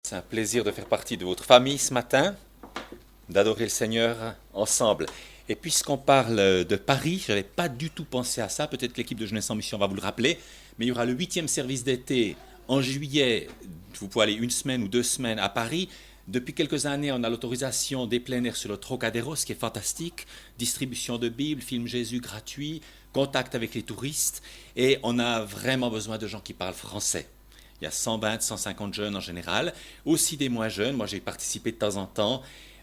C'est un plaisir de faire partie de votre famille ce matin, d'adorer le Seigneur ensemble. Et puisqu'on parle de Paris, je n'avais pas du tout pensé à ça, peut-être que l'équipe de Jeunesse en Mission va vous le rappeler, mais il y aura le 8e service d'été en juillet, vous pouvez aller une semaine ou 2 semaines à Paris. Depuis quelques années, on a l'autorisation des plein air sur le Trocadéro, ce qui est fantastique, distribution de Bibles, film Jésus gratuit, contact avec les touristes, et on a vraiment besoin de gens qui parlent français. Il y a 120, 150 jeunes en général, aussi des moins jeunes. Moi, j'ai participé de temps en temps,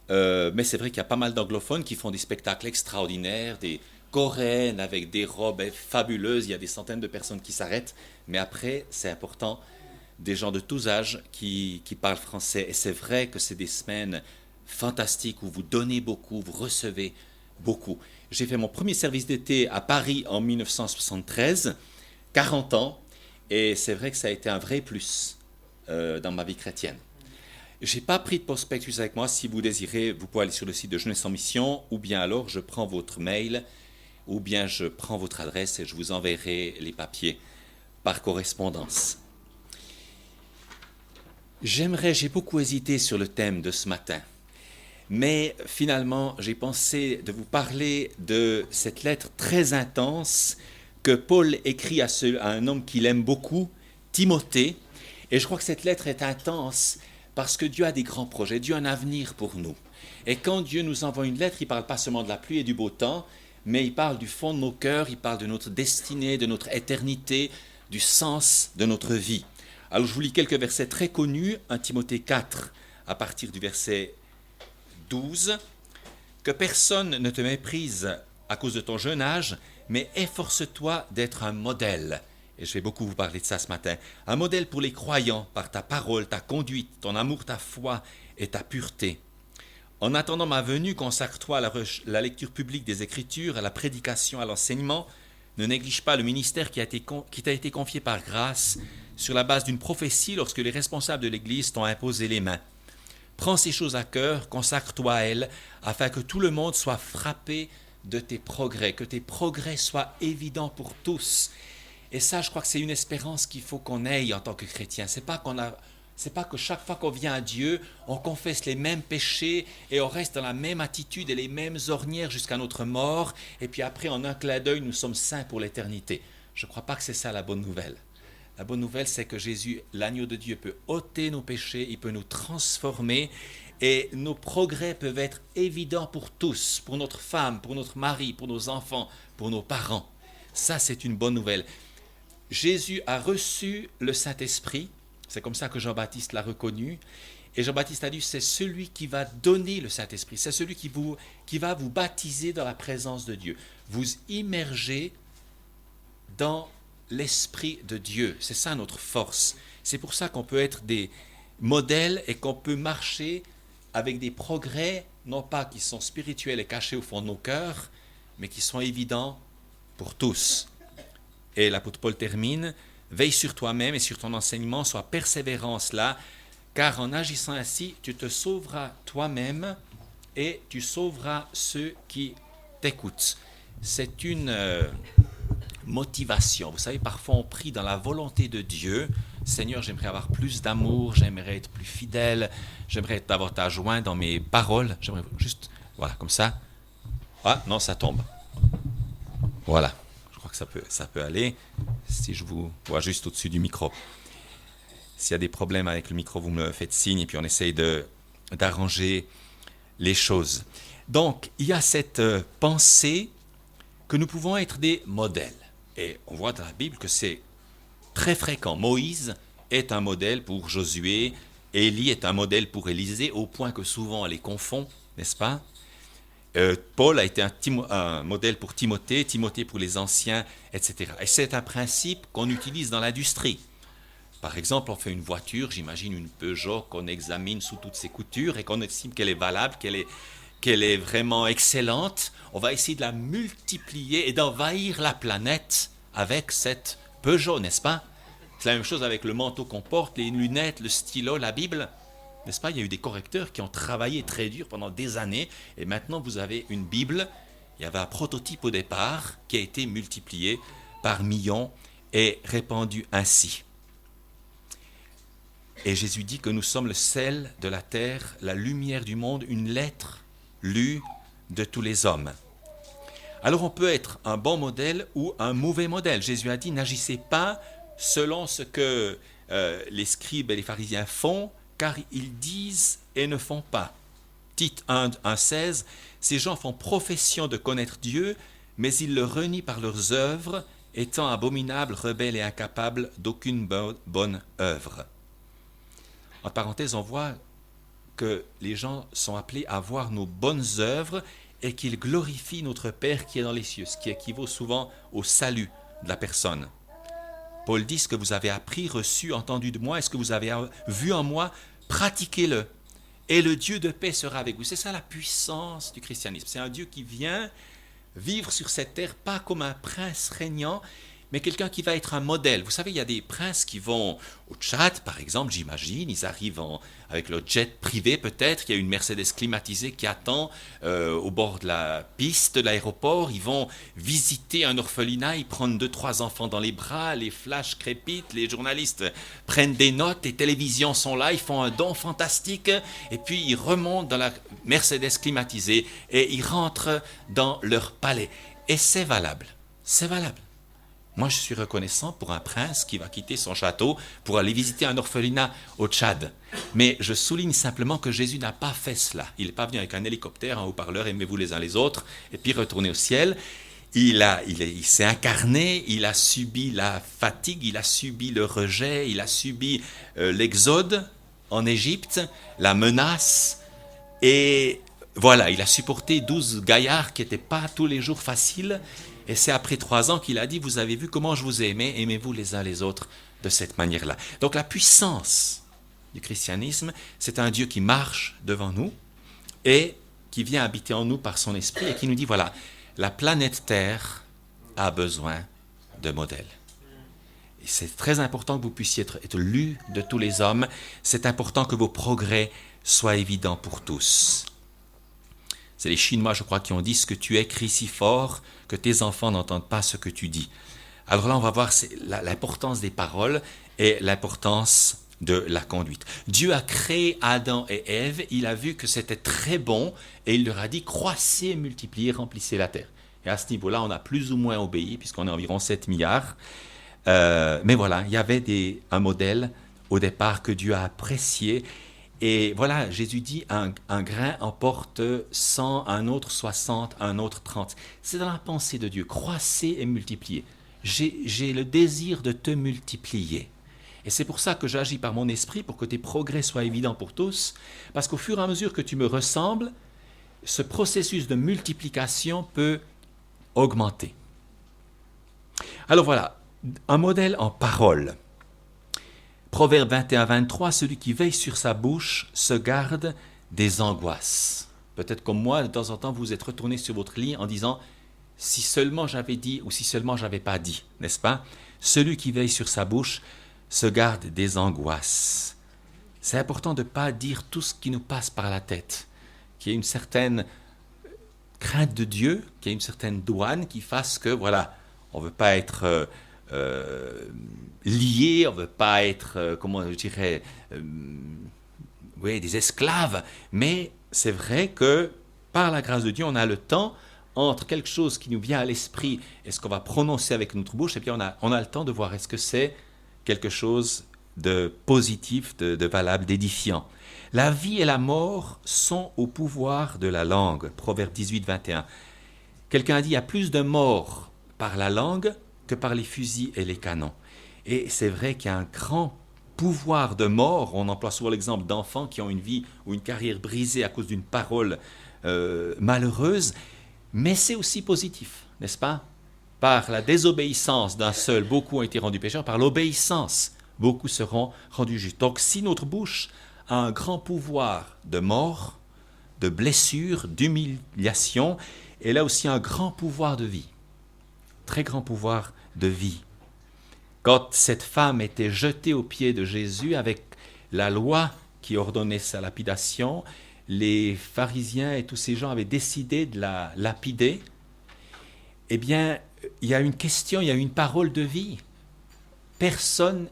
mais c'est vrai qu'il y a pas mal d'anglophones qui font des spectacles extraordinaires, des coréennes avec des robes fabuleuses. Il y a des centaines de personnes qui s'arrêtent, mais après, c'est important, des gens de tous âges qui parlent français. Et c'est vrai que c'est des semaines fantastiques où vous donnez beaucoup, vous recevez beaucoup. J'ai fait mon premier service d'été à Paris en 1973, 40 ans. Et c'est vrai que ça a été un vrai plus dans ma vie chrétienne. Je n'ai pas pris de prospectus avec moi. Si vous désirez, vous pouvez aller sur le site de Jeunesse en Mission, ou bien alors je prends votre mail, ou bien je prends votre adresse et je vous enverrai les papiers par correspondance. J'ai beaucoup hésité sur le thème de ce matin, mais finalement j'ai pensé de vous parler de cette lettre très intense que Paul écrit à un homme qu'il aime beaucoup, Timothée. Et je crois que cette lettre est intense parce que Dieu a des grands projets, Dieu a un avenir pour nous. Et quand Dieu nous envoie une lettre, il ne parle pas seulement de la pluie et du beau temps, mais il parle du fond de nos cœurs, il parle de notre destinée, de notre éternité, du sens de notre vie. Alors je vous lis quelques versets très connus, 1 Timothée 4, à partir du verset 12. Que personne ne te méprise à cause de ton jeune âge, mais efforce-toi d'être un modèle. Et je vais beaucoup vous parler de ça ce matin. Un modèle pour les croyants par ta parole, ta conduite, ton amour, ta foi et ta pureté. En attendant ma venue, consacre-toi à la lecture publique des Écritures, à la prédication, à l'enseignement. Ne néglige pas le ministère qui t'a été confié par grâce sur la base d'une prophétie lorsque les responsables de l'Église t'ont imposé les mains. Prends ces choses à cœur, consacre-toi à elles, afin que tout le monde soit frappé de tes progrès, que tes progrès soient évidents pour tous. Et ça, je crois que c'est une espérance qu'il faut qu'on ait en tant que chrétien. C'est pas que chaque fois qu'on vient à Dieu, on confesse les mêmes péchés et on reste dans la même attitude et les mêmes ornières jusqu'à notre mort. Et puis après, en un clin d'œil, nous sommes saints pour l'éternité. Je ne crois pas que c'est ça la bonne nouvelle. La bonne nouvelle, c'est que Jésus, l'agneau de Dieu, peut ôter nos péchés, il peut nous transformer et nos progrès peuvent être évidents pour tous, pour notre femme, pour notre mari, pour nos enfants, pour nos parents. Ça, c'est une bonne nouvelle. Jésus a reçu le Saint-Esprit, c'est comme ça que Jean-Baptiste l'a reconnu, et Jean-Baptiste a dit, c'est celui qui va donner le Saint-Esprit, c'est celui qui va vous baptiser dans la présence de Dieu, vous immerger dans l'Esprit de Dieu. C'est ça notre force. C'est pour ça qu'on peut être des modèles et qu'on peut marcher avec des progrès, non pas qui sont spirituels et cachés au fond de nos cœurs, mais qui sont évidents pour tous. Et l'apôtre Paul termine, veille sur toi-même et sur ton enseignement, sois persévérant en cela, car en agissant ainsi, tu te sauveras toi-même et tu sauveras ceux qui t'écoutent. C'est une motivation. Vous savez, parfois on prie dans la volonté de Dieu. Seigneur, j'aimerais avoir plus d'amour, j'aimerais être plus fidèle, j'aimerais avoir ta joie dans mes paroles. J'aimerais juste, voilà, comme ça. Ah, non, ça tombe. Voilà, je crois que ça peut aller. Si je vous vois juste au-dessus du micro. S'il y a des problèmes avec le micro, vous me faites signe et puis on essaye d'arranger les choses. Donc, il y a cette pensée que nous pouvons être des modèles. Et on voit dans la Bible que c'est très fréquent. Moïse est un modèle pour Josué, Élie est un modèle pour Élisée, au point que souvent on les confond, n'est-ce pas? Paul a été un modèle pour Timothée, Timothée pour les anciens, etc. Et c'est un principe qu'on utilise dans l'industrie. Par exemple, on fait une voiture, j'imagine une Peugeot qu'on examine sous toutes ses coutures et qu'on estime qu'elle est valable, qu'elle est vraiment excellente. On va essayer de la multiplier et d'envahir la planète avec cette Peugeot, n'est-ce pas? C'est la même chose avec le manteau qu'on porte, les lunettes, le stylo, la Bible. N'est-ce pas? Il y a eu des correcteurs qui ont travaillé très dur pendant des années et maintenant vous avez une Bible. Il y avait un prototype au départ qui a été multiplié par millions et répandu ainsi. Et Jésus dit que nous sommes le sel de la terre, la lumière du monde, une lettre lue de tous les hommes. Alors on peut être un bon modèle ou un mauvais modèle. Jésus a dit, n'agissez pas selon ce que les scribes et les pharisiens font, car ils disent et ne font pas. Tite 1,16, ces gens font profession de connaître Dieu, mais ils le renient par leurs œuvres, étant abominables, rebelles et incapables d'aucune bonne œuvre. En parenthèse, on voit que les gens sont appelés à voir nos bonnes œuvres et qu'ils glorifient notre Père qui est dans les cieux, ce qui équivaut souvent au salut de la personne. Paul dit, ce que vous avez appris, reçu, entendu de moi, et ce que vous avez vu en moi, pratiquez-le. Et le Dieu de paix sera avec vous. C'est ça la puissance du christianisme. C'est un Dieu qui vient vivre sur cette terre, pas comme un prince régnant, mais quelqu'un qui va être un modèle. Vous savez, il y a des princes qui vont au Tchad, par exemple, j'imagine, ils arrivent avec leur jet privé peut-être, il y a une Mercedes climatisée qui attend au bord de la piste de l'aéroport, ils vont visiter un orphelinat, ils prennent 2-3 enfants dans les bras, les flashs crépitent, les journalistes prennent des notes, les télévisions sont là, ils font un don fantastique, et puis ils remontent dans la Mercedes climatisée et ils rentrent dans leur palais. Et c'est valable, c'est valable. Moi, je suis reconnaissant pour un prince qui va quitter son château pour aller visiter un orphelinat au Tchad. Mais je souligne simplement que Jésus n'a pas fait cela. Il n'est pas venu avec un hélicoptère, un haut-parleur, aimez-vous les uns les autres, et puis retourner au ciel. Il s'est incarné, il a subi la fatigue, il a subi le rejet, il a subi l'exode en Égypte, la menace, et voilà, il a supporté 12 gaillards qui n'étaient pas tous les jours faciles. Et c'est après 3 ans qu'il a dit, vous avez vu comment je vous ai aimé, aimez-vous les uns les autres de cette manière-là. Donc la puissance du christianisme, c'est un Dieu qui marche devant nous et qui vient habiter en nous par son esprit et qui nous dit, voilà, la planète Terre a besoin de modèles. Et c'est très important que vous puissiez être lus de tous les hommes, c'est important que vos progrès soient évidents pour tous. C'est les Chinois, je crois, qui ont dit « ce que tu écris si fort que tes enfants n'entendent pas ce que tu dis ». Alors là, on va voir l'importance des paroles et l'importance de la conduite. Dieu a créé Adam et Ève, il a vu que c'était très bon et il leur a dit « croissez, multipliez, remplissez la terre ». Et à ce niveau-là, on a plus ou moins obéi, puisqu'on est environ 7 milliards. Mais voilà, il y avait un modèle au départ que Dieu a apprécié. Et voilà, Jésus dit, un grain en porte 100, un autre 60, un autre 30. C'est dans la pensée de Dieu, croissez et multipliez. J'ai le désir de te multiplier. Et c'est pour ça que j'agis par mon esprit, pour que tes progrès soient évidents pour tous, parce qu'au fur et à mesure que tu me ressembles, ce processus de multiplication peut augmenter. Alors voilà, un modèle en parole. Proverbe 21-23, celui qui veille sur sa bouche se garde des angoisses. Peut-être comme moi, de temps en temps, vous êtes retourné sur votre lit en disant « si seulement j'avais dit ou si seulement j'avais pas dit », n'est-ce pas? Celui qui veille sur sa bouche se garde des angoisses. C'est important de ne pas dire tout ce qui nous passe par la tête, qu'il y ait une certaine crainte de Dieu, qu'il y ait une certaine douane qui fasse que, voilà, on ne veut pas être liés, on ne veut pas être, comment je dirais, des esclaves, mais c'est vrai que par la grâce de Dieu, on a le temps entre quelque chose qui nous vient à l'esprit et ce qu'on va prononcer avec notre bouche, et puis on a le temps de voir est-ce que c'est quelque chose de positif, de valable, d'édifiant. La vie et la mort sont au pouvoir de la langue. Proverbe 18-21. Quelqu'un a dit, il y a plus de morts par la langue que par les fusils et les canons. Et c'est vrai qu'il y a un grand pouvoir de mort. On emploie souvent l'exemple d'enfants qui ont une vie ou une carrière brisée à cause d'une parole malheureuse. Mais c'est aussi positif, n'est-ce pas? Par la désobéissance d'un seul, beaucoup ont été rendus pécheurs. Par l'obéissance, beaucoup seront rendus justes. Donc si notre bouche a un grand pouvoir de mort, de blessure, d'humiliation, elle a aussi un grand pouvoir de vie. Très grand pouvoir de vie. Quand cette femme était jetée aux pieds de Jésus avec la loi qui ordonnait sa lapidation, les pharisiens et tous ces gens avaient décidé de la lapider. Eh bien, il y a une question, il y a une parole de vie. Personne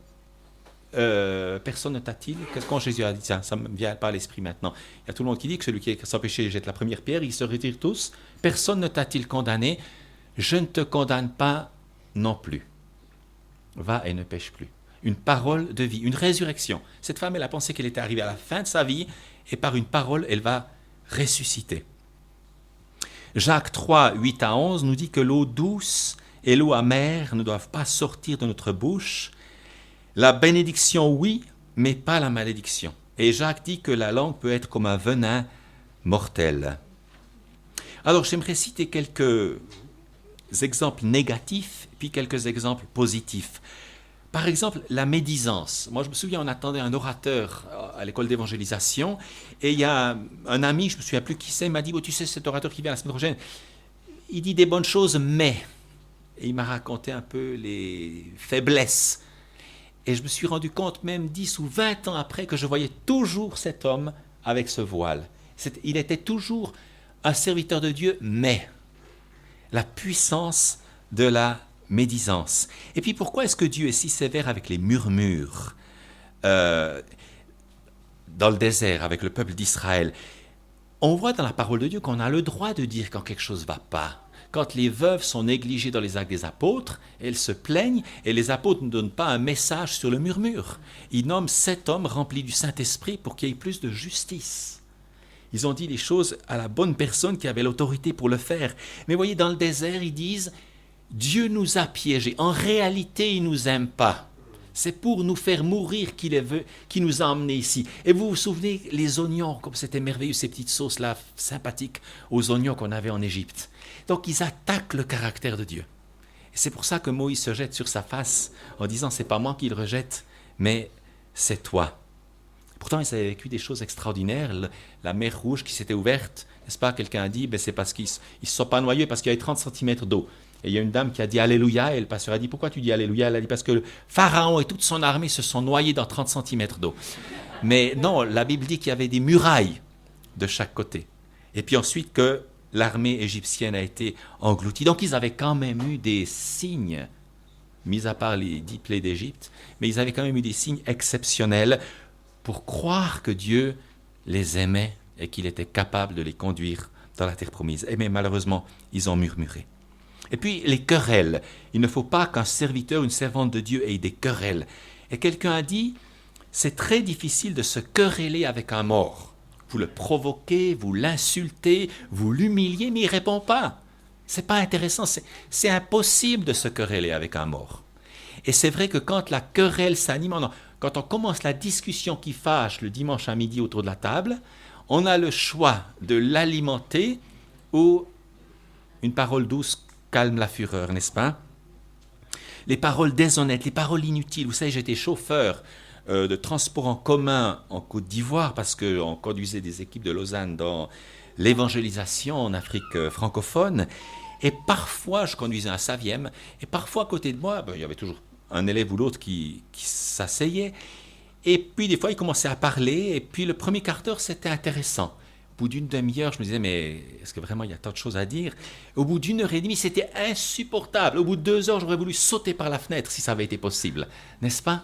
personne ne t'a-t-il, quand Jésus a dit ça, ça me vient pas à l'esprit maintenant, il y a tout le monde qui dit que celui qui est sans péché jette la première pierre, ils se retirent tous, personne ne t'a-t-il condamné, je ne te condamne pas non plus. Va et ne pêche plus. Une parole de vie, une résurrection. Cette femme, elle a pensé qu'elle était arrivée à la fin de sa vie, et par une parole, elle va ressusciter. Jacques 3, 8 à 11 nous dit que l'eau douce et l'eau amère ne doivent pas sortir de notre bouche. La bénédiction, oui, mais pas la malédiction. Et Jacques dit que la langue peut être comme un venin mortel. Alors, j'aimerais citer quelques exemples négatifs, puis quelques exemples positifs. Par exemple, la médisance. Moi, je me souviens, on attendait un orateur à l'école d'évangélisation, et il y a un ami, je ne me souviens plus qui c'est, il m'a dit, oh, tu sais, cet orateur qui vient la semaine prochaine, il dit des bonnes choses, mais... Et il m'a raconté un peu les faiblesses. Et je me suis rendu compte, même 10 ou 20 ans après, que je voyais toujours cet homme avec ce voile. Il était toujours un serviteur de Dieu, mais la puissance de la médisance. Et puis pourquoi est-ce que Dieu est si sévère avec les murmures dans le désert avec le peuple d'Israël? On voit dans la parole de Dieu qu'on a le droit de dire quand quelque chose ne va pas. Quand les veuves sont négligées dans les actes des apôtres, elles se plaignent et les apôtres ne donnent pas un message sur le murmure. Ils nomment 7 hommes remplis du Saint-Esprit pour qu'il y ait plus de justice. Ils ont dit les choses à la bonne personne qui avait l'autorité pour le faire. Mais voyez, dans le désert, ils disent Dieu nous a piégés. En réalité, il ne nous aime pas. C'est pour nous faire mourir qu'il nous a emmenés ici. Et vous vous souvenez, les oignons, comme c'était merveilleux, ces petites sauces-là sympathiques aux oignons qu'on avait en Égypte. Donc, ils attaquent le caractère de Dieu. Et c'est pour ça que Moïse se jette sur sa face en disant, c'est pas moi qui le rejette, mais c'est toi. Pourtant, ils avaient vécu des choses extraordinaires. La mer Rouge qui s'était ouverte, n'est-ce pas? Quelqu'un a dit, c'est parce qu'ils ne se sont pas noyés, parce qu'il y avait 30 cm d'eau. Et il y a une dame qui a dit Alléluia, et le pasteur a dit pourquoi tu dis Alléluia? Elle a dit parce que le Pharaon et toute son armée se sont noyés dans 30 cm d'eau. Mais non, la Bible dit qu'il y avait des murailles de chaque côté. Et puis ensuite que l'armée égyptienne a été engloutie. Donc ils avaient quand même eu des signes, mis à part les 10 plaies d'Égypte, mais ils avaient quand même eu des signes exceptionnels pour croire que Dieu les aimait et qu'il était capable de les conduire dans la terre promise. Mais malheureusement, ils ont murmuré. Et puis, les querelles. Il ne faut pas qu'un serviteur, une servante de Dieu ait des querelles. Et quelqu'un a dit, c'est très difficile de se quereller avec un mort. Vous le provoquez, vous l'insultez, vous l'humiliez, mais il ne répond pas. Ce n'est pas intéressant, c'est impossible de se quereller avec un mort. Et c'est vrai que quand la querelle s'anime, quand on commence la discussion qui fâche le dimanche à midi autour de la table, on a le choix de l'alimenter ou une parole douce calme la fureur, n'est-ce pas? Les paroles déshonnêtes, les paroles inutiles. Vous savez, j'étais chauffeur de transport en commun en Côte d'Ivoire parce qu'on conduisait des équipes de Lausanne dans l'évangélisation en Afrique francophone. Et parfois, je conduisais un Saviem, et parfois, à côté de moi, il y avait toujours un élève ou l'autre qui s'asseyait. Et puis, des fois, il commençait à parler, et puis le premier quart d'heure, c'était intéressant. Au bout d'une demi-heure, je me disais, mais est-ce que vraiment il y a tant de choses à dire? Au bout d'une heure et demie, c'était insupportable. Au bout de 2 heures, j'aurais voulu sauter par la fenêtre si ça avait été possible. N'est-ce pas?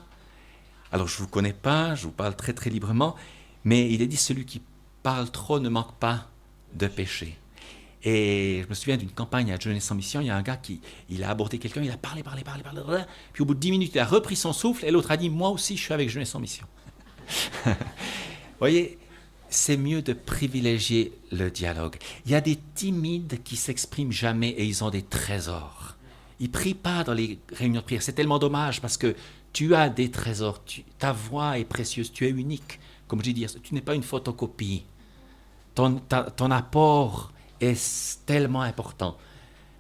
Alors, je ne vous connais pas, je vous parle très très librement, mais il est dit, celui qui parle trop ne manque pas de péché. Et je me souviens d'une campagne à Jeunesse en Mission, il y a un gars il a abordé quelqu'un, il a parlé, puis au bout de 10 minutes, il a repris son souffle, et l'autre a dit, moi aussi, je suis avec Jeunesse en Mission. Vous voyez, c'est mieux de privilégier le dialogue. Il y a des timides qui s'expriment jamais et ils ont des trésors. Ils prient pas dans les réunions de prière. C'est tellement dommage parce que tu as des trésors. Ta voix est précieuse, tu es unique. Comme je dis, tu n'es pas une photocopie. Ton apport est tellement important.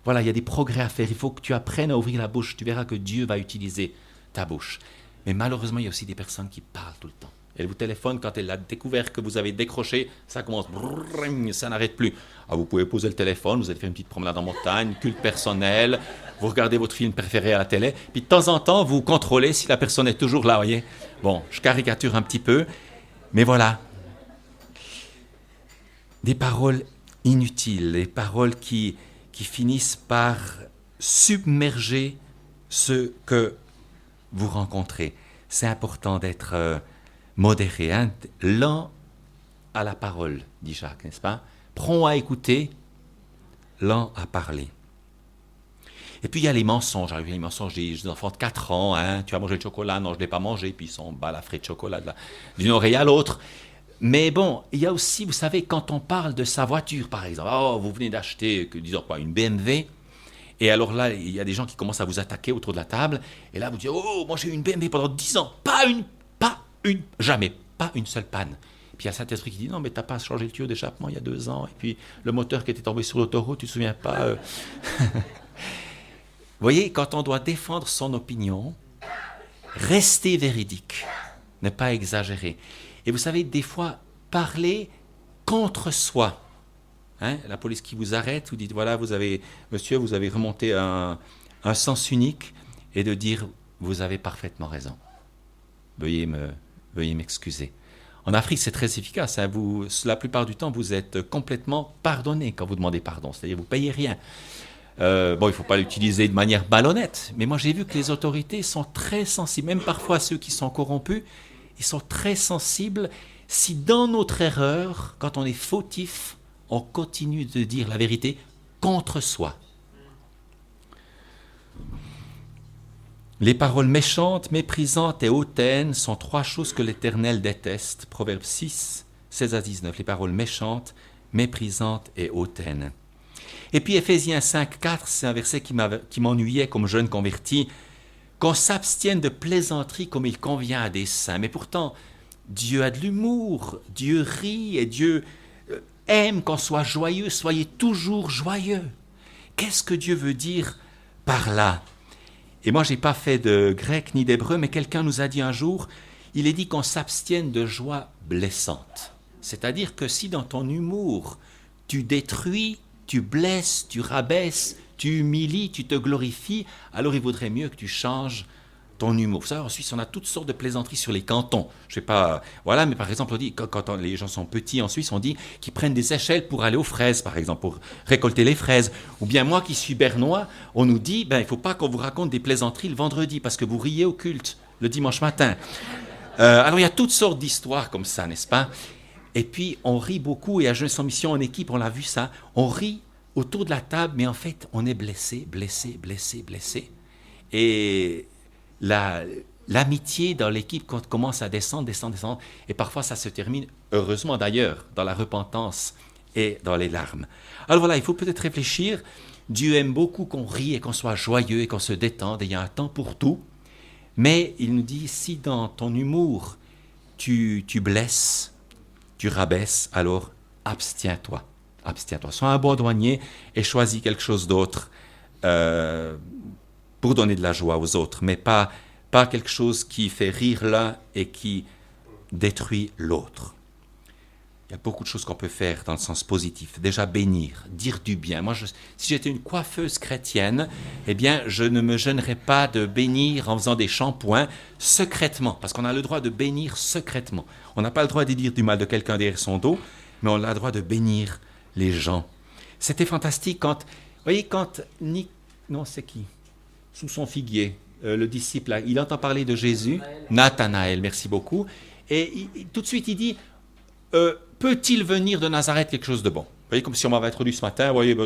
Voilà, il y a des progrès à faire. Il faut que tu apprennes à ouvrir la bouche. Tu verras que Dieu va utiliser ta bouche. Mais malheureusement, il y a aussi des personnes qui parlent tout le temps. Elle vous téléphone, quand elle a découvert que vous avez décroché, ça commence, brrr, ça n'arrête plus. Ah, vous pouvez poser le téléphone, vous allez faire une petite promenade en montagne, culte personnel, vous regardez votre film préféré à la télé, puis de temps en temps, vous contrôlez si la personne est toujours là, voyez. Bon, je caricature un petit peu, mais voilà. Des paroles inutiles, des paroles qui finissent par submerger ce que vous rencontrez. c'est important d'être modéré, hein, lent à la parole, dit Jacques, n'est-ce pas? Prompt à écouter, lent à parler. Et puis il y a les mensonges. Alors, les mensonges des enfants de 4 ans, hein, tu as mangé le chocolat, non je ne l'ai pas mangé, puis ils sont balafrés de chocolat d'une oreille à l'autre. Mais bon, il y a aussi, vous savez, quand on parle de sa voiture, par exemple, oh, vous venez d'acheter, disons quoi, une BMW, et alors là, il y a des gens qui commencent à vous attaquer autour de la table, et là vous dites, oh, moi j'ai eu une BMW pendant 10 ans, jamais, pas une seule panne. Puis il y a le Saint-Esprit qui dit, non mais t'as pas changé le tuyau d'échappement il y a 2 ans, et puis le moteur qui était tombé sur l'autoroute, tu te souviens pas Vous voyez, quand on doit défendre son opinion, rester véridique, ne pas exagérer. Et vous savez, des fois, parler contre soi. Hein, la police qui vous arrête, vous dites, voilà, monsieur, vous avez remonté un sens unique, et de dire, vous avez parfaitement raison. Veuillez m'excuser. En Afrique, c'est très efficace. Hein, la plupart du temps, vous êtes complètement pardonné quand vous demandez pardon. C'est-à-dire, vous ne payez rien. Il ne faut pas l'utiliser de manière malhonnête, mais moi j'ai vu que les autorités sont très sensibles, même parfois ceux qui sont corrompus, ils sont très sensibles si dans notre erreur, quand on est fautif, on continue de dire la vérité contre soi. Les paroles méchantes, méprisantes et hautaines sont 3 choses que l'Éternel déteste. Proverbe 6, 16 à 19. Les paroles méchantes, méprisantes et hautaines. Et puis Éphésiens 5, 4, c'est un verset qui m'ennuyait comme jeune converti, qu'on s'abstienne de plaisanteries comme il convient à des saints. Mais pourtant, Dieu a de l'humour, Dieu rit et Dieu aime qu'on soit joyeux, soyez toujours joyeux. Qu'est-ce que Dieu veut dire par là? Et moi, je n'ai pas fait de grec ni d'hébreu, mais quelqu'un nous a dit un jour, il est dit qu'on s'abstienne de joie blessante. C'est-à-dire que si dans ton humour, tu détruis, tu blesses, tu rabaisses, tu humilies, tu te glorifies, alors il vaudrait mieux que tu changes ton humour. Vous savez, en Suisse, on a toutes sortes de plaisanteries sur les cantons. Je sais pas, voilà, mais par exemple, on dit, quand les gens sont petits en Suisse, on dit qu'ils prennent des échelles pour aller aux fraises, par exemple, pour récolter les fraises. Ou bien moi qui suis bernois, on nous dit, il ne faut pas qu'on vous raconte des plaisanteries le vendredi, parce que vous riez au culte le dimanche matin. Alors il y a toutes sortes d'histoires comme ça, n'est-ce pas? Et puis, on rit beaucoup, et à Jeunesse en Mission en équipe, on l'a vu ça, on rit autour de la table, mais en fait, on est blessé. Et l'amitié dans l'équipe commence à descendre, et parfois ça se termine, heureusement d'ailleurs, dans la repentance et dans les larmes. Alors voilà, il faut peut-être réfléchir, Dieu aime beaucoup qu'on rie et qu'on soit joyeux et qu'on se détende, et il y a un temps pour tout, mais il nous dit, si dans ton humour, tu blesses, tu rabaisses, alors abstiens-toi. Sois un bon douanier et choisis quelque chose d'autre pour donner de la joie aux autres, mais pas quelque chose qui fait rire l'un et qui détruit l'autre. Il y a beaucoup de choses qu'on peut faire dans le sens positif. Déjà bénir, dire du bien. Moi, si j'étais une coiffeuse chrétienne, eh bien, je ne me gênerais pas de bénir en faisant des shampoings secrètement, parce qu'on a le droit de bénir secrètement. On n'a pas le droit de dire du mal de quelqu'un derrière son dos, mais on a le droit de bénir les gens. C'était fantastique quand, vous voyez, quand c'est qui? Sous son figuier, le disciple, là, il entend parler de Jésus, Nathanaël, merci beaucoup, et tout de suite il dit, peut-il venir de Nazareth quelque chose de bon? Vous voyez, comme si on m'avait introduit ce matin, vous voyez,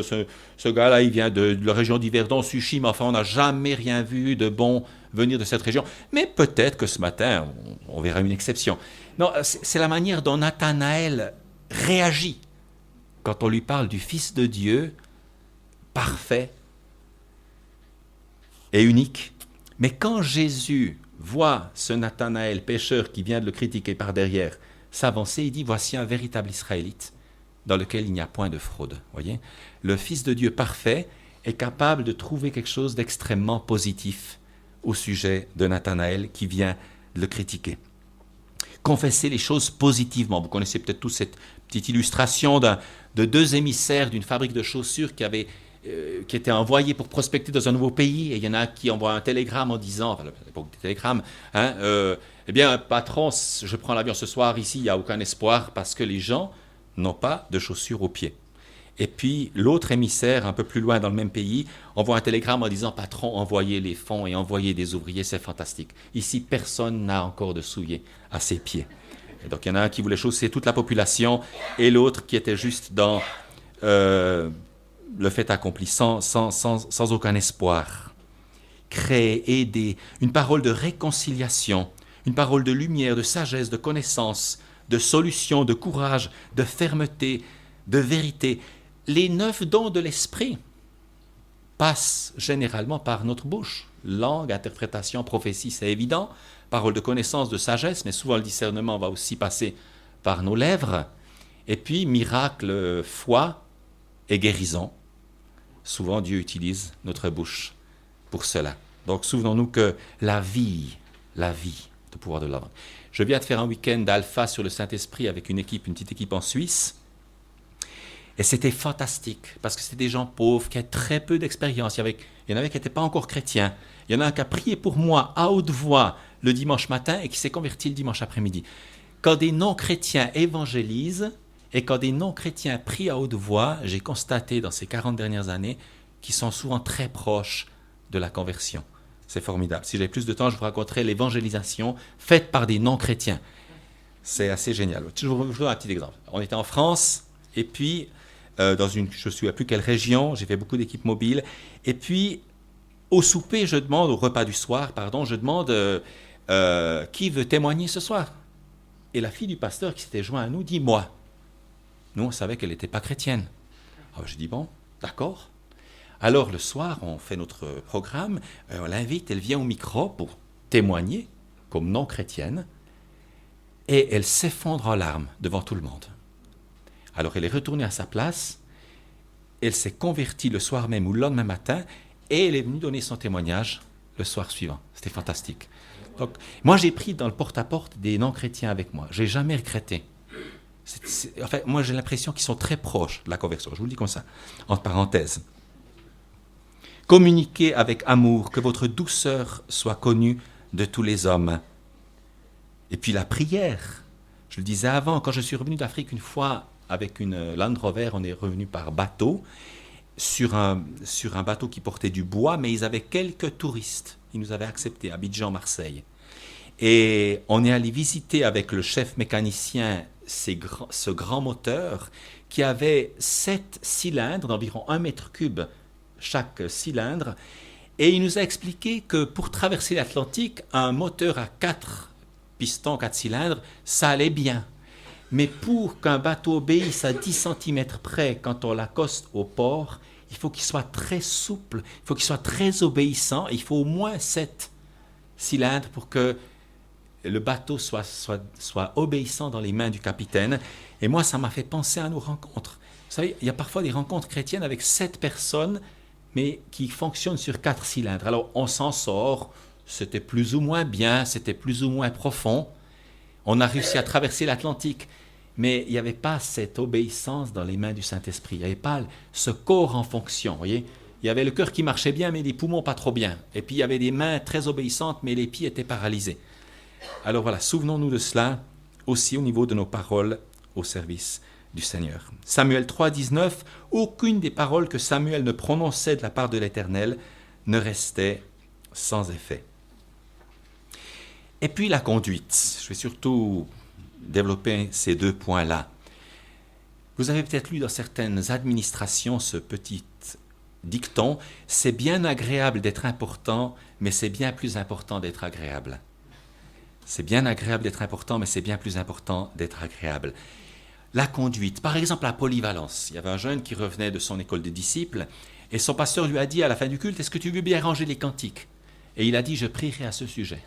ce gars-là, il vient de la région d'Yverdon, Suchy, mais enfin, on n'a jamais rien vu de bon venir de cette région. Mais peut-être que ce matin, on verra une exception. Non, c'est la manière dont Nathanaël réagit quand on lui parle du Fils de Dieu, parfait et unique. Mais quand Jésus voit ce Nathanaël, pécheur, qui vient de le critiquer par derrière, s'avancer, il dit, voici un véritable Israélite dans lequel il n'y a point de fraude. Voyez, le Fils de Dieu parfait est capable de trouver quelque chose d'extrêmement positif au sujet de Nathanaël qui vient de le critiquer. Confesser les choses positivement. Vous connaissez peut-être tous cette petite illustration de 2 émissaires d'une fabrique de chaussures qui étaient envoyés pour prospecter dans un nouveau pays, et il y en a qui envoient un télégramme en disant, enfin, à l'époque des télégrammes, eh bien, patron, je prends l'avion ce soir, ici, il n'y a aucun espoir, parce que les gens n'ont pas de chaussures aux pieds. Et puis l'autre émissaire, un peu plus loin dans le même pays, envoie un télégramme en disant « Patron, envoyez les fonds et envoyez des ouvriers, c'est fantastique. Ici, personne n'a encore de souliers à ses pieds. » Et donc il y en a un qui voulait chausser toute la population et l'autre qui était juste dans le fait accompli, sans aucun espoir. Créer, aider, une parole de réconciliation, une parole de lumière, de sagesse, de connaissance, de solution, de courage, de fermeté, de vérité. Les 9 dons de l'esprit passent généralement par notre bouche. Langue, interprétation, prophétie, c'est évident. Parole de connaissance, de sagesse, mais souvent le discernement va aussi passer par nos lèvres. Et puis, miracle, foi et guérison. Souvent, Dieu utilise notre bouche pour cela. Donc, souvenons-nous que la vie, le pouvoir de la langue. Je viens de faire un week-end d'alpha sur le Saint-Esprit avec une petite équipe en Suisse. Et c'était fantastique, parce que c'était des gens pauvres qui avaient très peu d'expérience. Il y en avait qui n'étaient pas encore chrétiens. Il y en a un qui a prié pour moi à haute voix le dimanche matin et qui s'est converti le dimanche après-midi. Quand des non-chrétiens évangélisent et quand des non-chrétiens prient à haute voix, j'ai constaté dans ces 40 dernières années qu'ils sont souvent très proches de la conversion. C'est formidable. Si j'avais plus de temps, je vous raconterai l'évangélisation faite par des non-chrétiens. C'est assez génial. Je vous donne un petit exemple. On était en France et puis dans je ne sais plus quelle région, j'ai fait beaucoup d'équipes mobiles. Et puis, au souper, au repas du soir, je demande qui veut témoigner ce soir. Et la fille du pasteur qui s'était joint à nous dit moi. Nous, on savait qu'elle n'était pas chrétienne. Alors, j'ai dit bon, d'accord. Alors, le soir, on fait notre programme, on l'invite, elle vient au micro pour témoigner comme non chrétienne. Et elle s'effondre en larmes devant tout le monde. Alors elle est retournée à sa place, elle s'est convertie le soir même ou le lendemain matin, et elle est venue donner son témoignage le soir suivant. C'était fantastique. Donc, moi j'ai pris dans le porte-à-porte des non-chrétiens avec moi. J'ai jamais regretté. Moi j'ai l'impression qu'ils sont très proches de la conversion. Je vous le dis comme ça, entre parenthèses. Communiquez avec amour, que votre douceur soit connue de tous les hommes. Et puis la prière. Je le disais avant, quand je suis revenu d'Afrique une fois, avec une Land Rover, on est revenu par bateau, sur un bateau qui portait du bois, mais ils avaient quelques touristes. Ils nous avaient acceptés, à Abidjan, Marseille. Et on est allé visiter avec le chef mécanicien ce grand moteur qui avait 7 cylindres d'environ 1 mètre cube chaque cylindre. Et il nous a expliqué que pour traverser l'Atlantique, un moteur à 4 pistons, 4 cylindres, ça allait bien. Mais pour qu'un bateau obéisse à 10 cm près quand on l'accoste au port, il faut qu'il soit très souple, il faut qu'il soit très obéissant, il faut au moins 7 cylindres pour que le bateau soit obéissant dans les mains du capitaine. Et moi, ça m'a fait penser à nos rencontres. Vous savez, il y a parfois des rencontres chrétiennes avec 7 personnes, mais qui fonctionnent sur 4 cylindres. Alors, on s'en sort, c'était plus ou moins bien, c'était plus ou moins profond. On a réussi à traverser l'Atlantique. Mais il n'y avait pas cette obéissance dans les mains du Saint-Esprit. Il n'y avait pas ce corps en fonction. Voyez, il y avait le cœur qui marchait bien, mais les poumons pas trop bien. Et puis il y avait des mains très obéissantes, mais les pieds étaient paralysés. Alors voilà, souvenons-nous de cela aussi au niveau de nos paroles au service du Seigneur. Samuel 3, 19, aucune des paroles que Samuel ne prononçait de la part de l'Éternel ne restait sans effet. Et puis la conduite. Je vais surtout développer ces 2 points-là. Vous avez peut-être lu dans certaines administrations ce petit dicton, c'est bien agréable d'être important, mais c'est bien plus important d'être agréable. C'est bien agréable d'être important, mais c'est bien plus important d'être agréable. La conduite, par exemple à Polyvalence, il y avait un jeune qui revenait de son école de disciples, et son pasteur lui a dit à la fin du culte, est-ce que tu veux bien ranger les cantiques ? Et il a dit, je prierai à ce sujet.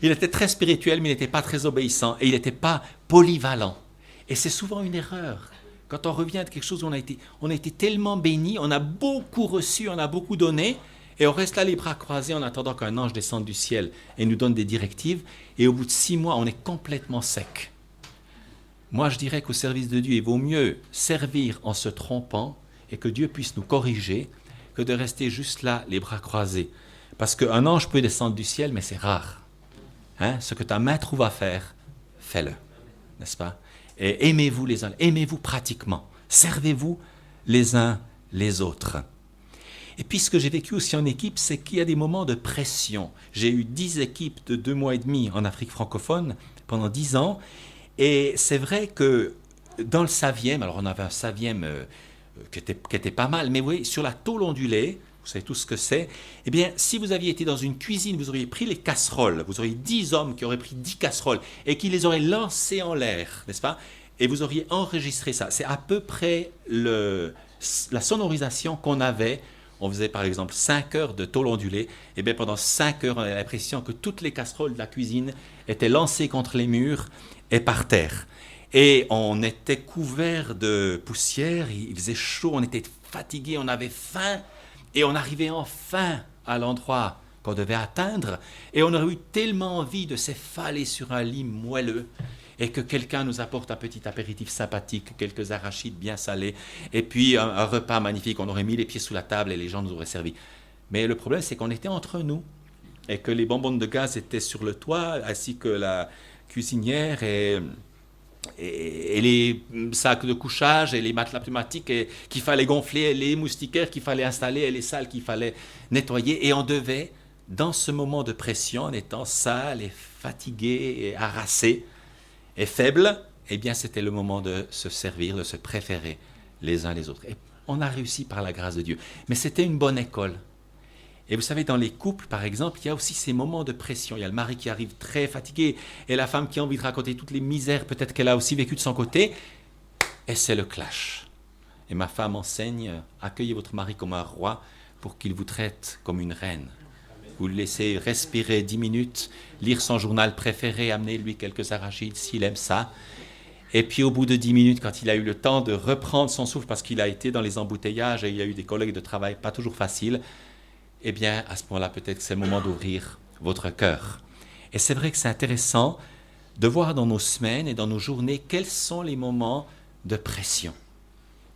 Il était très spirituel, mais il n'était pas très obéissant, et il n'était pas polyvalent. Et c'est souvent une erreur. Quand on revient de quelque chose où on a été tellement béni, on a beaucoup reçu, on a beaucoup donné, et on reste là les bras croisés en attendant qu'un ange descende du ciel et nous donne des directives, et au bout de 6 mois, on est complètement sec. Moi, je dirais qu'au service de Dieu, il vaut mieux servir en se trompant, et que Dieu puisse nous corriger, que de rester juste là, les bras croisés. Parce qu'un ange peut descendre du ciel, mais c'est rare. Ce que ta main trouve à faire, fais-le. N'est-ce pas ? Et aimez-vous les uns, aimez-vous pratiquement. Servez-vous les uns les autres. Et puis ce que j'ai vécu aussi en équipe, c'est qu'il y a des moments de pression. J'ai eu 10 équipes de 2 mois et demi en Afrique francophone pendant 10 ans. Et c'est vrai que dans le Savième, alors on avait un Savième qui était pas mal, mais oui, sur la tôle ondulée, vous savez tout ce que c'est, eh bien, si vous aviez été dans une cuisine, vous auriez pris les casseroles, vous auriez 10 hommes qui auraient pris 10 casseroles et qui les auraient lancées en l'air, n'est-ce pas? Et vous auriez enregistré ça. C'est à peu près la sonorisation qu'on avait. On faisait par exemple 5 heures de tôle ondulée, et bien pendant 5 heures, on avait l'impression que toutes les casseroles de la cuisine étaient lancées contre les murs et par terre. Et on était couverts de poussière, il faisait chaud, on était fatigués, on avait faim, et on arrivait enfin à l'endroit qu'on devait atteindre, et on aurait eu tellement envie de s'effaler sur un lit moelleux, et que quelqu'un nous apporte un petit apéritif sympathique, quelques arachides bien salés, et puis un repas magnifique, on aurait mis les pieds sous la table et les gens nous auraient servi. Mais le problème, c'est qu'on était entre nous, et que les bonbonnes de gaz étaient sur le toit, ainsi que la cuisinière et les sacs de couchage et les matelas pneumatiques qu'il fallait gonfler, les moustiquaires qu'il fallait installer et les salles qu'il fallait nettoyer. Et on devait, dans ce moment de pression, en étant sale et fatigué et harassé et faible, eh bien c'était le moment de se servir, de se préférer les uns les autres. Et on a réussi par la grâce de Dieu. Mais c'était une bonne école. Et vous savez, dans les couples, par exemple, il y a aussi ces moments de pression. Il y a le mari qui arrive très fatigué et la femme qui a envie de raconter toutes les misères, peut-être qu'elle a aussi vécu de son côté. Et c'est le clash. Et ma femme enseigne, accueillez votre mari comme un roi pour qu'il vous traite comme une reine. Vous le laissez respirer 10 minutes, lire son journal préféré, amenez-lui quelques arachides s'il aime ça. Et puis au bout de 10 minutes, quand il a eu le temps de reprendre son souffle parce qu'il a été dans les embouteillages et il y a eu des collègues de travail pas toujours faciles, eh bien, à ce moment-là, peut-être que c'est le moment d'ouvrir votre cœur. Et c'est vrai que c'est intéressant de voir dans nos semaines et dans nos journées quels sont les moments de pression.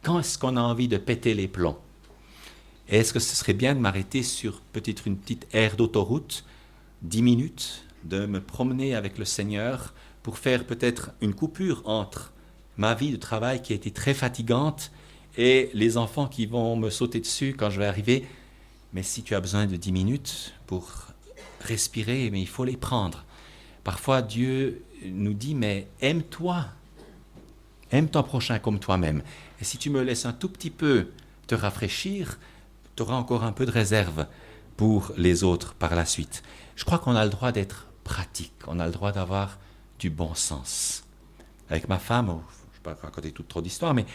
Quand est-ce qu'on a envie de péter les plombs? Et est-ce que ce serait bien de m'arrêter sur peut-être une petite aire d'autoroute, 10 minutes, de me promener avec le Seigneur pour faire peut-être une coupure entre ma vie de travail qui a été très fatigante et les enfants qui vont me sauter dessus quand je vais arriver. Mais si tu as besoin de 10 minutes pour respirer, mais il faut les prendre. Parfois, Dieu nous dit, mais aime-toi. Aime ton prochain comme toi-même. Et si tu me laisses un tout petit peu te rafraîchir, tu auras encore un peu de réserve pour les autres par la suite. Je crois qu'on a le droit d'être pratique. On a le droit d'avoir du bon sens. Avec ma femme, je ne vais pas raconter trop d'histoires, mais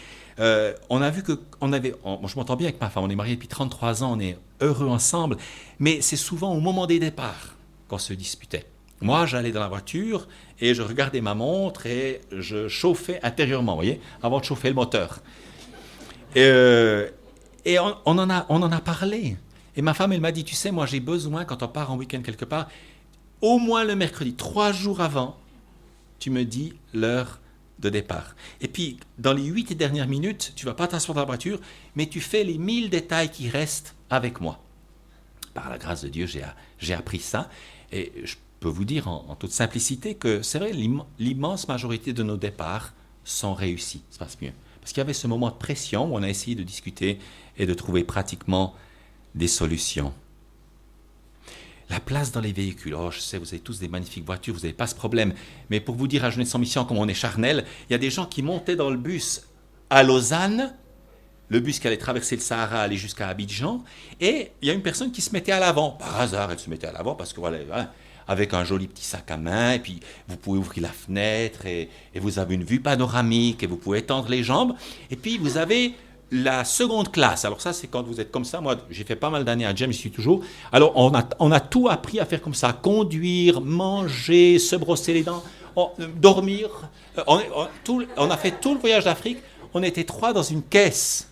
on a vu que je m'entends bien avec ma femme, on est mariés depuis 33 ans, on est heureux ensemble, mais c'est souvent au moment des départs qu'on se disputait. Moi, j'allais dans la voiture et je regardais ma montre et je chauffais intérieurement, vous voyez, avant de chauffer le moteur. Et on en a parlé. Et ma femme, elle m'a dit, tu sais, moi j'ai besoin, quand on part en week-end quelque part, au moins le mercredi, 3 jours avant, tu me dis l'heure de départ. Et puis, dans les 8 dernières minutes, tu ne vas pas t'asseoir dans la voiture, mais tu fais les 1000 détails qui restent avec moi. Par la grâce de Dieu, j'ai appris ça. Et je peux vous dire en toute simplicité que c'est vrai, l'immense majorité de nos départs sont réussis. Ça se passe mieux. Parce qu'il y avait ce moment de pression où on a essayé de discuter et de trouver pratiquement des solutions. La place dans les véhicules. Oh, je sais, vous avez tous des magnifiques voitures, vous n'avez pas ce problème. Mais pour vous dire à Jeunesse sans mission, comme on est charnel, il y a des gens qui montaient dans le bus à Lausanne, le bus qui allait traverser le Sahara, aller jusqu'à Abidjan, et il y a une personne qui se mettait à l'avant. Par hasard, elle se mettait à l'avant parce que voilà, avec un joli petit sac à main, et puis vous pouvez ouvrir la fenêtre, et vous avez une vue panoramique, et vous pouvez étendre les jambes, et puis vous avez la seconde classe. Alors ça, c'est quand vous êtes comme ça. Moi, j'ai fait pas mal d'années à James, j'y suis toujours. Alors, on a tout appris à faire comme ça. Conduire, manger, se brosser les dents, dormir. On a fait tout le voyage d'Afrique. On était 3 dans une caisse.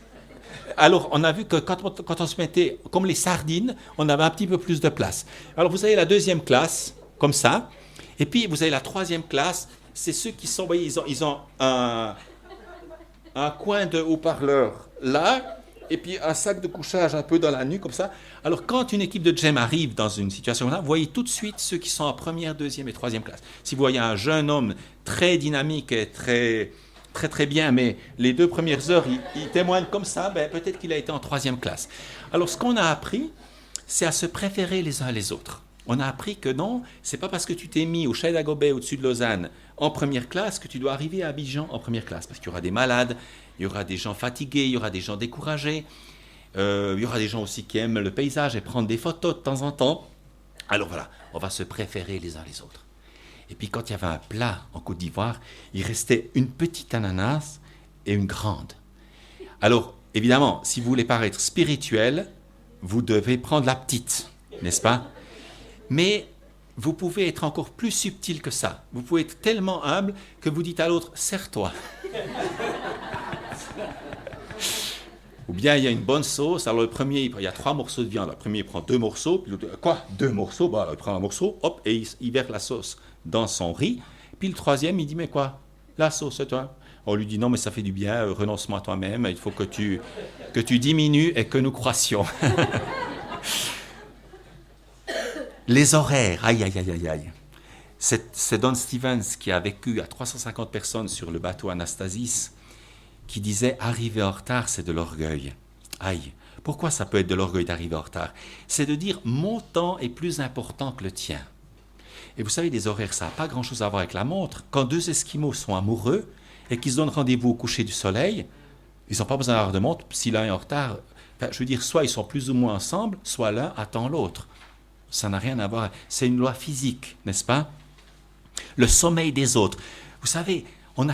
Alors, on a vu que quand on se mettait comme les sardines, on avait un petit peu plus de place. Alors, vous avez la deuxième classe, comme ça. Et puis, vous avez la troisième classe. C'est ceux qui sont, vous voyez, ils ont un coin de haut-parleur là, et puis un sac de couchage un peu dans la nuque, comme ça. Alors, quand une équipe de gym arrive dans une situation comme ça, vous voyez tout de suite ceux qui sont en première, deuxième et troisième classe. Si vous voyez un jeune homme très dynamique et très bien, mais les 2 premières heures, il témoigne comme ça, ben, peut-être qu'il a été en troisième classe. Alors, ce qu'on a appris, c'est à se préférer les uns les autres. On a appris que non, c'est pas parce que tu t'es mis au Chai d'Agobé au-dessus de Lausanne en première classe que tu dois arriver à Abidjan en première classe. Parce qu'il y aura des malades, il y aura des gens fatigués, il y aura des gens découragés, il y aura des gens aussi qui aiment le paysage et prendre des photos de temps en temps. Alors voilà, on va se préférer les uns les autres. Et puis quand il y avait un plat en Côte d'Ivoire, il restait une petite ananas et une grande. Alors, évidemment, si vous voulez paraître spirituel, vous devez prendre la petite, n'est-ce pas? Mais vous pouvez être encore plus subtil que ça. Vous pouvez être tellement humble que vous dites à l'autre, serre-toi. Ou bien il y a une bonne sauce, alors le premier, il y a 3 morceaux de viande, le premier il prend 2 morceaux, puis l'autre, quoi, 2 morceaux, bon, alors il prend un morceau, hop, et il verse la sauce dans son riz, puis le troisième, il dit, mais quoi, la sauce, c'est toi? On lui dit, non, mais ça fait du bien, renonce-moi à toi-même, il faut que tu diminues et que nous croissions. Les horaires, aïe, aïe, aïe, aïe, aïe. C'est Don Stevens qui a vécu à 350 personnes sur le bateau Anastasis, qui disait « Arriver en retard, c'est de l'orgueil ». Aïe, pourquoi ça peut être de l'orgueil d'arriver en retard? C'est de dire « Mon temps est plus important que le tien ». Et vous savez, les horaires, ça n'a pas grand-chose à voir avec la montre. Quand 2 Esquimaux sont amoureux et qu'ils se donnent rendez-vous au coucher du soleil, ils n'ont pas besoin d'avoir de montre. Si l'un est en retard, je veux dire, soit ils sont plus ou moins ensemble, soit l'un attend l'autre. Ça n'a rien à voir. C'est une loi physique, n'est-ce pas? Le sommeil des autres. Vous savez, on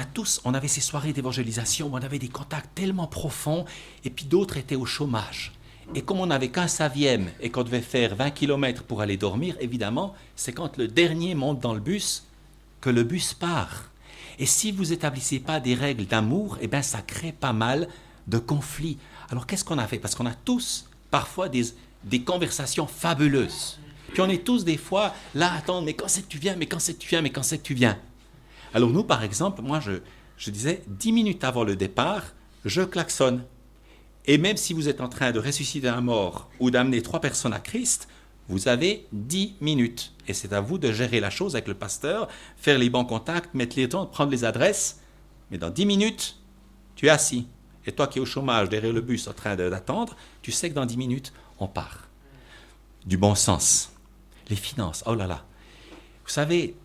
avait ces soirées d'évangélisation, on avait des contacts tellement profonds, et puis d'autres étaient au chômage. Et comme on n'avait qu'un savième et qu'on devait faire 20 km pour aller dormir, évidemment, c'est quand le dernier monte dans le bus que le bus part. Et si vous n'établissez pas des règles d'amour, eh bien, ça crée pas mal de conflits. Alors qu'est-ce qu'on a fait? Parce qu'on a tous parfois des conversations fabuleuses. Puis on est tous des fois là à attendre, mais quand c'est que tu viens, mais quand c'est que tu viens, mais quand c'est que tu viens. Alors nous, par exemple, moi je disais 10 minutes avant le départ, je klaxonne. Et même si vous êtes en train de ressusciter un mort ou d'amener 3 personnes à Christ, vous avez 10 minutes. Et c'est à vous de gérer la chose avec le pasteur, faire les bons contacts, mettre les temps, prendre les adresses. Mais dans 10 minutes, tu es assis. Et toi qui es au chômage derrière le bus en train d'attendre, tu sais que dans 10 minutes, on part. Du bon sens. Les finances, oh là là. Vous savez,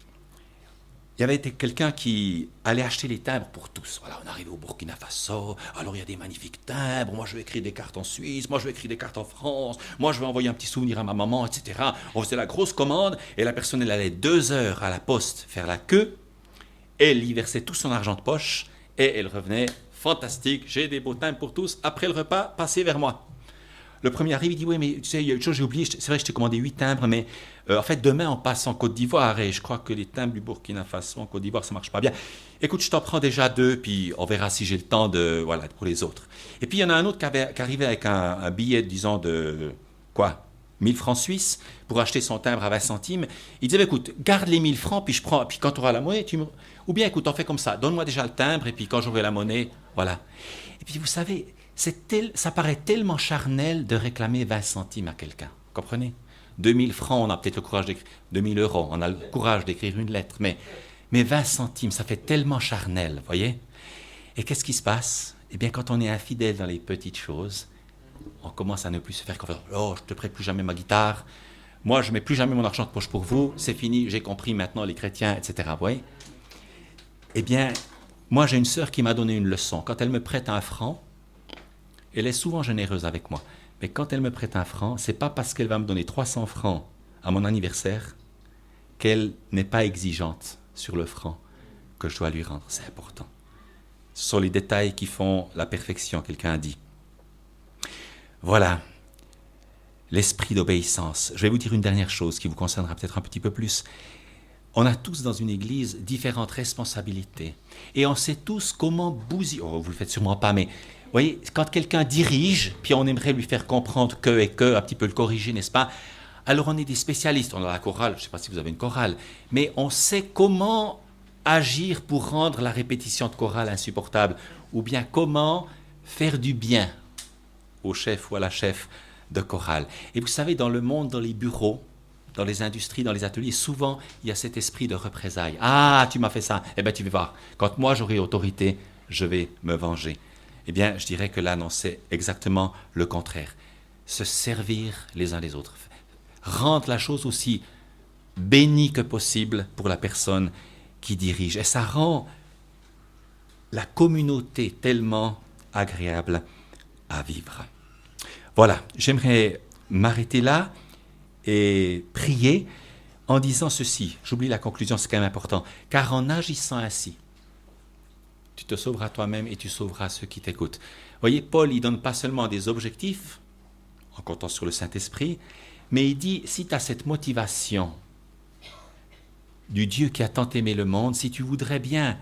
il y avait quelqu'un qui allait acheter les timbres pour tous. Voilà, on arrive au Burkina Faso, alors il y a des magnifiques timbres, moi je vais écrire des cartes en Suisse, moi je vais écrire des cartes en France, moi je vais envoyer un petit souvenir à ma maman, etc. On faisait la grosse commande, et la personne, elle allait 2 heures à la poste faire la queue, elle y versait tout son argent de poche, et elle revenait, fantastique, j'ai des beaux timbres pour tous, après le repas, passez vers moi. Le premier arrive, il dit, oui, mais tu sais, il y a une chose, j'ai oublié, c'est vrai que je t'ai commandé 8 timbres, mais en fait, demain, on passe en Côte d'Ivoire, et je crois que les timbres du Burkina Faso en Côte d'Ivoire, ça ne marche pas bien. Écoute, je t'en prends déjà 2, puis on verra si j'ai le temps voilà, pour les autres. Et puis, il y en a un autre qui arrivait avec un billet, disons, de, 1000 francs suisses, pour acheter son timbre à 20 centimes. Il disait, écoute, garde les 1000 francs, puis puis quand tu auras la monnaie, ou bien, écoute, on fait comme ça, donne-moi déjà le timbre, et puis quand j'aurai la monnaie, voilà. Et puis, vous savez, ça paraît tellement charnel de réclamer 20 centimes à quelqu'un. Comprenez? 2000 francs, on a peut-être le courage d'écrire. 2000 euros, on a le courage d'écrire une lettre. Mais 20 centimes, ça fait tellement charnel, voyez? Et qu'est-ce qui se passe? Eh bien, quand on est infidèle dans les petites choses, on commence à ne plus se faire confiance. Oh, je ne te prête plus jamais ma guitare. Moi, je ne mets plus jamais mon argent de poche pour vous. C'est fini, j'ai compris maintenant les chrétiens, etc. Vous voyez? Eh bien, moi, j'ai une sœur qui m'a donné une leçon. Quand elle me prête 1 franc, elle est souvent généreuse avec moi. Mais quand elle me prête 1 franc, ce n'est pas parce qu'elle va me donner 300 francs à mon anniversaire qu'elle n'est pas exigeante sur le franc que je dois lui rendre. C'est important. Ce sont les détails qui font la perfection, quelqu'un a dit. Voilà. L'esprit d'obéissance. Je vais vous dire une dernière chose qui vous concernera peut-être un petit peu plus. On a tous dans une église différentes responsabilités. Et on sait tous comment bousiller. Oh, vous le faites sûrement pas, mais vous voyez, quand quelqu'un dirige, puis on aimerait lui faire comprendre un petit peu le corriger, n'est-ce pas? Alors on est des spécialistes, on a la chorale, je ne sais pas si vous avez une chorale, mais on sait comment agir pour rendre la répétition de chorale insupportable, ou bien comment faire du bien au chef ou à la chef de chorale. Et vous savez, dans le monde, dans les bureaux, dans les industries, dans les ateliers, souvent, il y a cet esprit de représailles. Ah, tu m'as fait ça. Eh bien, tu vas voir, quand moi j'aurai autorité, je vais me venger. Eh bien, je dirais que là, non, c'est exactement le contraire. Se servir les uns les autres. Rendre la chose aussi bénie que possible pour la personne qui dirige. Et ça rend la communauté tellement agréable à vivre. Voilà, j'aimerais m'arrêter là et prier en disant ceci. J'oublie la conclusion, c'est quand même important. Car en agissant ainsi, tu te sauveras toi-même et tu sauveras ceux qui t'écoutent. Vous voyez, Paul, il ne donne pas seulement des objectifs, en comptant sur le Saint-Esprit, mais il dit, si tu as cette motivation du Dieu qui a tant aimé le monde, si tu voudrais bien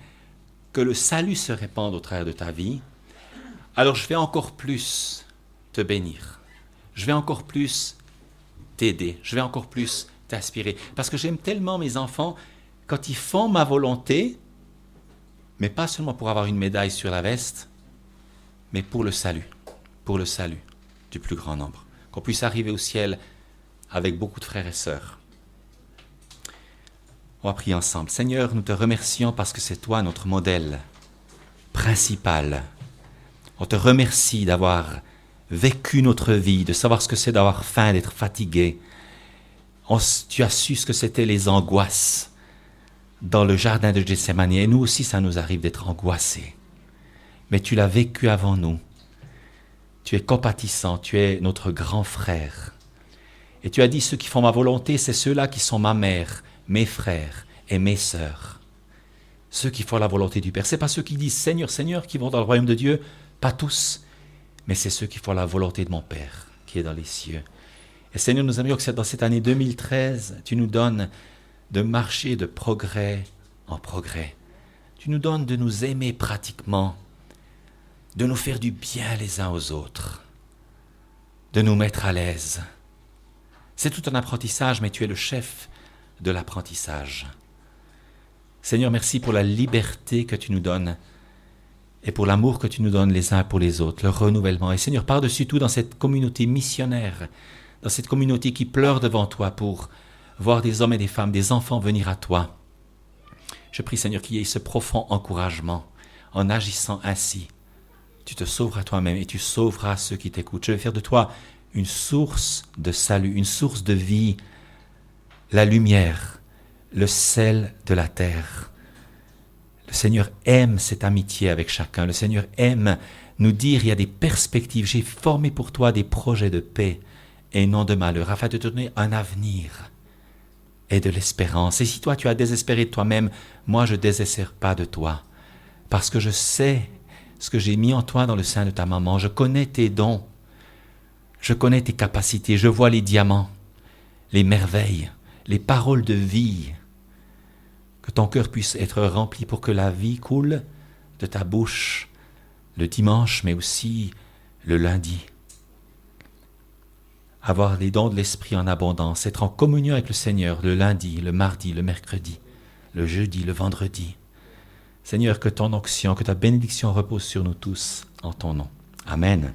que le salut se répande au travers de ta vie, alors je vais encore plus te bénir. Je vais encore plus t'aider. Je vais encore plus t'inspirer. Parce que j'aime tellement mes enfants, quand ils font ma volonté, mais pas seulement pour avoir une médaille sur la veste, mais pour le salut du plus grand nombre. Qu'on puisse arriver au ciel avec beaucoup de frères et sœurs. On va prier ensemble. Seigneur, nous te remercions parce que c'est toi notre modèle principal. On te remercie d'avoir vécu notre vie, de savoir ce que c'est d'avoir faim, d'être fatigué. Tu as su ce que c'était les angoisses dans le jardin de Gethsémani. Et nous aussi, ça nous arrive d'être angoissés. Mais tu l'as vécu avant nous. Tu es compatissant, tu es notre grand frère. Et tu as dit, ceux qui font ma volonté, c'est ceux-là qui sont ma mère, mes frères et mes sœurs. Ceux qui font la volonté du Père. Ce n'est pas ceux qui disent Seigneur, Seigneur, qui vont dans le royaume de Dieu, pas tous, mais c'est ceux qui font la volonté de mon Père, qui est dans les cieux. Et Seigneur, nous aimerions que dans cette année 2013, tu nous donnes de marcher de progrès en progrès. Tu nous donnes de nous aimer pratiquement, de nous faire du bien les uns aux autres, de nous mettre à l'aise. C'est tout un apprentissage, mais tu es le chef de l'apprentissage. Seigneur, merci pour la liberté que tu nous donnes et pour l'amour que tu nous donnes les uns pour les autres, le renouvellement. Et Seigneur, par-dessus tout, dans cette communauté missionnaire, dans cette communauté qui pleure devant toi pour voir des hommes et des femmes, des enfants venir à toi, je prie, Seigneur, qu'il y ait ce profond encouragement en agissant ainsi. Tu te sauveras toi-même et tu sauveras ceux qui t'écoutent. Je vais faire de toi une source de salut, une source de vie, la lumière, le sel de la terre. Le Seigneur aime cette amitié avec chacun. Le Seigneur aime nous dire, il y a des perspectives. J'ai formé pour toi des projets de paix et non de malheur, afin de te donner un avenir et de l'espérance. Et si toi, tu as désespéré de toi-même, moi, je ne désespère pas de toi. Parce que je sais ce que j'ai mis en toi dans le sein de ta maman. Je connais tes dons. Je connais tes capacités. Je vois les diamants, les merveilles, les paroles de vie. Que ton cœur puisse être rempli pour que la vie coule de ta bouche le dimanche, mais aussi le lundi. Avoir les dons de l'esprit en abondance, être en communion avec le Seigneur le lundi, le mardi, le mercredi, le jeudi, le vendredi. Seigneur, que ton onction, que ta bénédiction repose sur nous tous en ton nom. Amen.